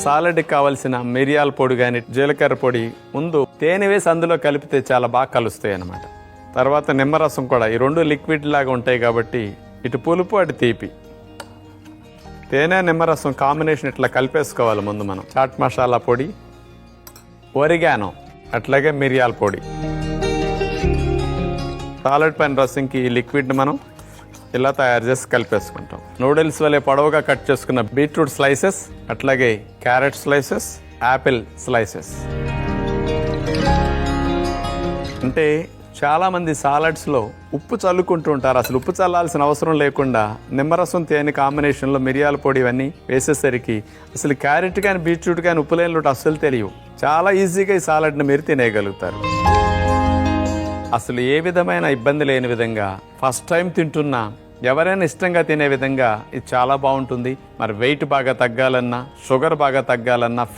సాలడ్కి కావాల్సిన మిరియాల పొడి కానీ జీలకర్ర పొడి ముందు తేనె వేసి అందులో కలిపితే చాలా బాగా కలుస్తాయి అన్నమాట. తర్వాత నిమ్మరసం కూడా, ఈ రెండు లిక్విడ్ లాగా ఉంటాయి కాబట్టి ఇటు పులుపు అటు తీపి. తేనె నిమ్మరసం కాంబినేషన్ ఇట్లా కలిపేసుకోవాలి ముందు మనం. చాట్ మసాలా పొడి, ఒరిగానో, అట్లాగే మిరియాల పొడి. సాలడ్ పైన రసంకి ఈ లిక్విడ్ని మనం ఇలా తయారు చేసి కలిపేసుకుంటాం. నూడిల్స్ వలె పొడవుగా కట్ చేసుకున్న బీట్రూట్ స్లైసెస్, అట్లాగే క్యారెట్ స్లైసెస్, యాపిల్ స్లైసెస్. అంటే చాలామంది సాలడ్స్లో ఉప్పు చల్లుకుంటూ ఉంటారు. అసలు ఉప్పు చల్లాల్సిన అవసరం లేకుండా నిమ్మరసం తేనె కాంబినేషన్లో మిరియాల పొడి ఇవన్నీ వేసేసరికి అసలు క్యారెట్ కానీ బీట్రూట్ కానీ ఉప్పు లేని లోటు అస్సలు తెలియవు. చాలా ఈజీగా ఈ సాలడ్ని మీరు తినేయగలుగుతారు. అసలు ఏ విధమైన ఇబ్బంది లేని విధంగా ఫస్ట్ టైం తింటున్నా ఎవరైనా ఇష్టంగా తినే విధంగా ఇది చాలా బాగుంటుంది. మరి వెయిట్ బాగా తగ్గాలన్నా, షుగర్ బాగా తగ్గాలన్నా,